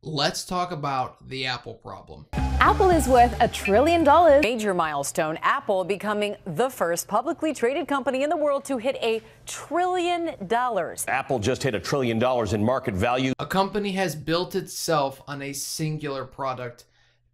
Let's talk about the Apple problem. Apple is worth $1 trillion. Major milestone, Apple becoming the first publicly traded company in the world to hit $1 trillion. Apple just hit $1 trillion in market value. A company has built itself on a singular product,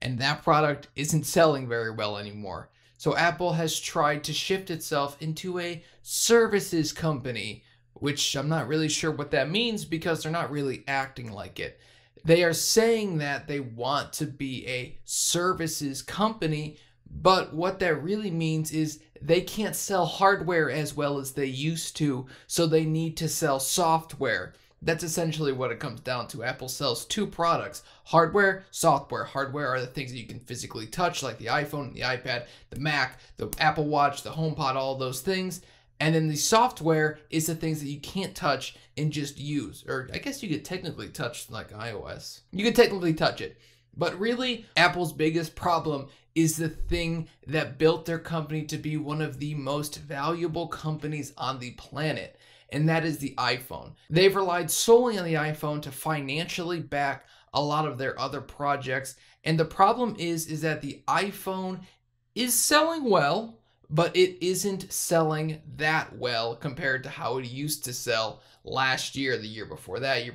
and that product isn't selling very well anymore. So Apple has tried to shift itself into a services company, which I'm not really sure what that means because they're not really acting like it. They are saying that they want to be a services company, but what that really means is they can't sell hardware as well as they used to, so they need to sell software. That's essentially what it comes down to. Apple sells two products: hardware, software. Hardware are the things that you can physically touch, like the iPhone, the iPad, the Mac, the Apple Watch, the HomePod, all those things. And then the software is the things that you can't touch and just use. Or I guess you could technically touch like iOS. You could technically touch it. But really, Apple's biggest problem is the thing that built their company to be one of the most valuable companies on the planet. And that is the iPhone. They've relied solely on the iPhone to financially back a lot of their other projects. And the problem is that the iPhone is selling well, but it isn't selling that well compared to how it used to sell last year, the year before that,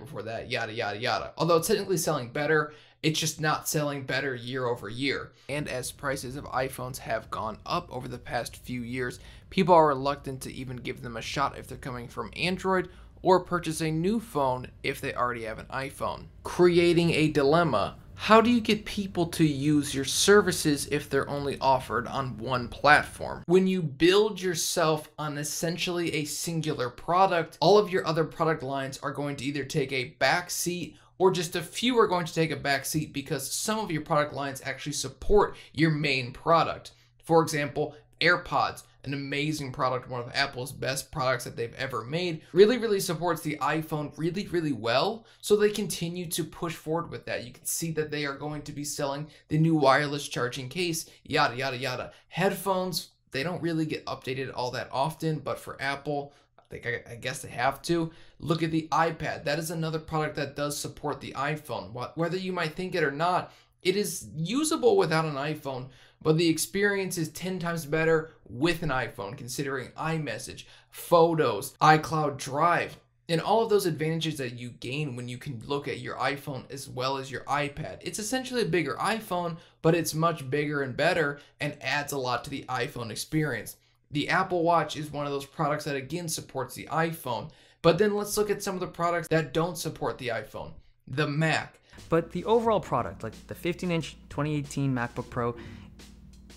yada, yada, yada. Although it's technically selling better, it's just not selling better year over year. And as prices of iPhones have gone up over the past few years, people are reluctant to even give them a shot if they're coming from Android, or purchase a new phone if they already have an iPhone. Creating a dilemma. How do you get people to use your services if they're only offered on one platform? When you build yourself on essentially a singular product, all of your other product lines are going to either take a back seat, or just a few are going to take a back seat because some of your product lines actually support your main product. For example, AirPods, an amazing product, one of Apple's best products that they've ever made, really supports the iPhone really well, so they continue to push forward with that. You can see that they are going to be selling the new wireless charging case, yada, yada, yada. Headphones, they don't really get updated all that often, but for Apple, I guess they have to. Look at the iPad. That is another product that does support the iPhone. Whether you might think it or not, it is usable without an iPhone, but the experience is 10 times better with an iPhone, considering iMessage, Photos, iCloud Drive, and all of those advantages that you gain when you can look at your iPhone as well as your iPad. It's essentially a bigger iPhone, but it's much bigger and better and adds a lot to the iPhone experience. The Apple Watch is one of those products that again supports the iPhone. But then let's look at some of the products that don't support the iPhone. The Mac. But the overall product, like the 15-inch 2018 MacBook Pro,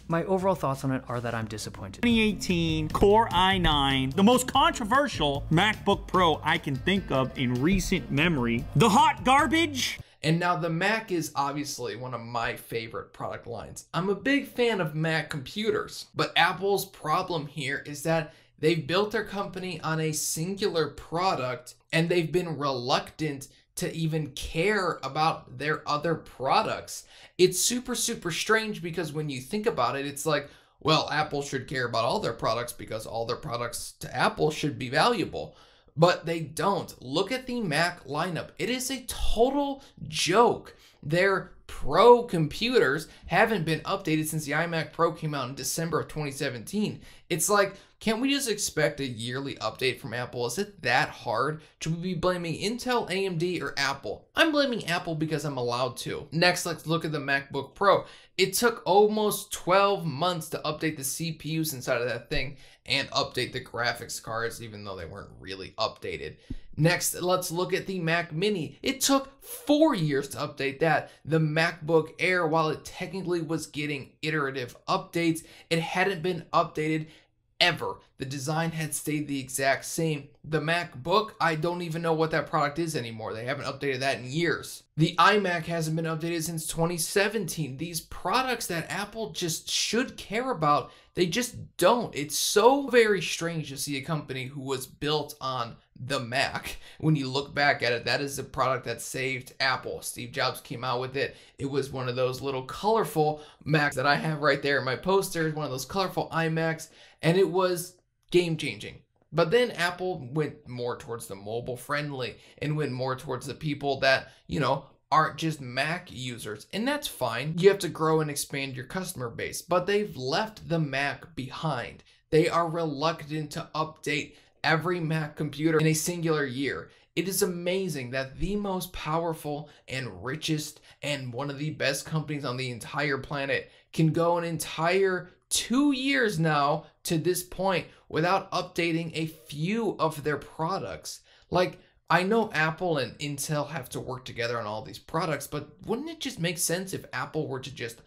my overall thoughts on it are that I'm disappointed. 2018 Core i9, the most controversial MacBook Pro I can think of in recent memory. The hot garbage. And now the Mac is obviously one of my favorite product lines. I'm a big fan of Mac computers, but Apple's problem here is that they've built their company on a singular product and they've been reluctant to even care about their other products. It's super strange because when you think about it, it's like, well, Apple should care about all their products because all their products to Apple should be valuable. But they don't. Look at the Mac lineup. It is a total joke. Their Pro computers haven't been updated since the iMac Pro came out in December of 2017. It's like, can't we just expect a yearly update from Apple? Is it that hard? Should we be blaming Intel, AMD, or Apple? I'm blaming Apple because I'm allowed to. Next, let's look at the MacBook Pro. It took almost 12 months to update the CPUs inside of that thing and update the graphics cards, even though they weren't really updated. Next, let's look at the Mac Mini. It took 4 years to update that. The MacBook Air, while it technically was getting iterative updates, it hadn't been updated ever. The design had stayed the exact same. The MacBook, I don't even know what that product is anymore. They haven't updated that in years. The iMac hasn't been updated since 2017. These products that Apple just should care about, they just don't. It's so very strange to see a company who was built on the Mac. When you look back at it, that is the product that saved Apple. Steve Jobs came out with it. It was one of those little colorful Macs that I have right there in my poster, one of those colorful iMacs, and it was game-changing. But then Apple went more towards the mobile friendly and went more towards the people that, you know, aren't just Mac users, and that's fine. You have to grow and expand your customer base, but they've left the Mac behind. They are reluctant to update every Mac computer in a singular year. It is amazing that the most powerful and richest and one of the best companies on the entire planet can go an entire 2 years now to this point without updating a few of their products. Like, I know Apple and Intel have to work together on all these products, but wouldn't it just make sense if Apple were to just,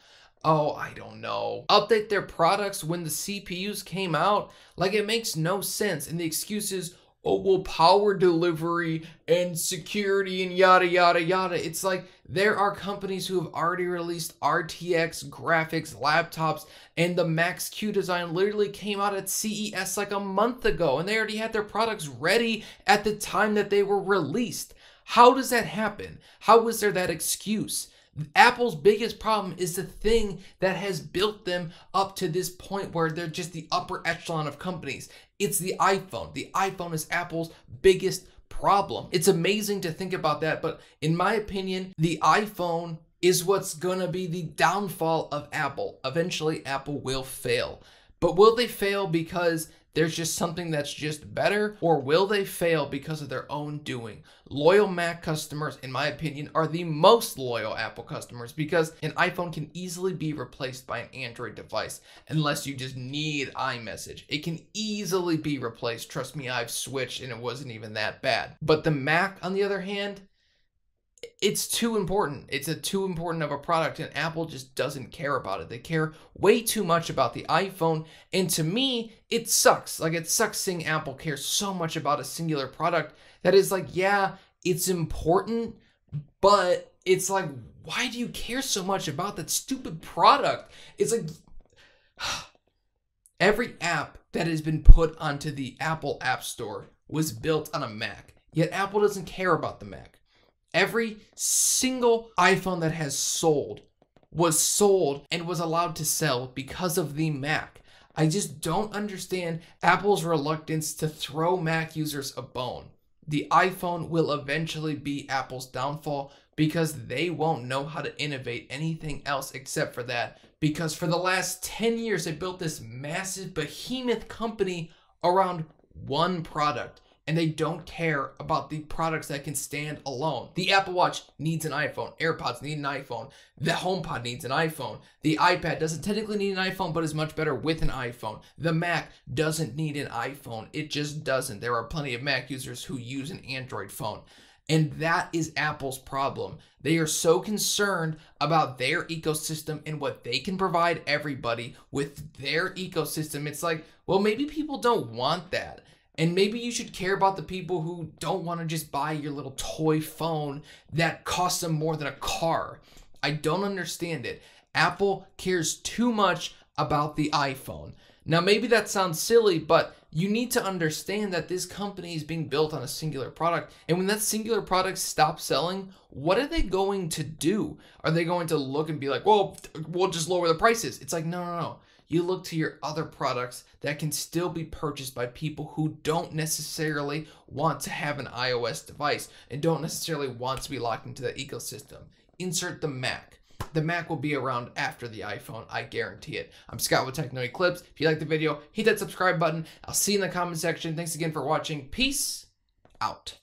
oh, I don't know, update their products when the CPUs came out? Like, it makes no sense. And the excuse is, oh, well, power delivery and security and yada, yada, yada. It's like there are companies who have already released RTX graphics laptops, and the Max-Q design literally came out at CES like a month ago, and they already had their products ready at the time that they were released. How does that happen? How is there that excuse? Apple's biggest problem is the thing that has built them up to this point where they're just the upper echelon of companies. It's the iPhone. The iPhone is Apple's biggest problem. It's amazing to think about that, but in my opinion, the iPhone is what's gonna be the downfall of Apple. Eventually, Apple will fail. But will they fail because there's just something that's just better, or will they fail because of their own doing? Loyal Mac customers, in my opinion, are the most loyal Apple customers because an iPhone can easily be replaced by an Android device unless you just need iMessage. It can easily be replaced. Trust me, I've switched and it wasn't even that bad. But the Mac, on the other hand, it's too important. It's too important of a product, and Apple just doesn't care about it. They care way too much about the iPhone, and to me, it sucks. Like, it sucks seeing Apple care so much about a singular product that is like, yeah, it's important, but it's like, why do you care so much about that stupid product? It's like, every app that has been put onto the Apple App Store was built on a Mac, yet Apple doesn't care about the Mac. Every single iPhone that has sold was sold and was allowed to sell because of the Mac. I just don't understand Apple's reluctance to throw Mac users a bone. The iPhone will eventually be Apple's downfall because they won't know how to innovate anything else except for that. Because for the last 10 years, they built this massive behemoth company around one product. And they don't care about the products that can stand alone. The Apple Watch needs an iPhone. AirPods need an iPhone. The HomePod needs an iPhone. The iPad doesn't technically need an iPhone, but is much better with an iPhone. The Mac doesn't need an iPhone. It just doesn't. There are plenty of Mac users who use an Android phone. And that is Apple's problem. They are so concerned about their ecosystem and what they can provide everybody with their ecosystem. It's like, well, maybe people don't want that. And maybe you should care about the people who don't want to just buy your little toy phone that costs them more than a car. I don't understand it. Apple cares too much about the iPhone. Now, maybe that sounds silly, but you need to understand that this company is being built on a singular product. And when that singular product stops selling, what are they going to do? Are they going to look and be like, well, we'll just lower the prices? It's like, no. You look to your other products that can still be purchased by people who don't necessarily want to have an iOS device and don't necessarily want to be locked into the ecosystem. Insert the Mac. The Mac will be around after the iPhone, I guarantee it. I'm Scott with Techno Eclipse. If you liked the video, hit that subscribe button. I'll see you in the comment section. Thanks again for watching. Peace out.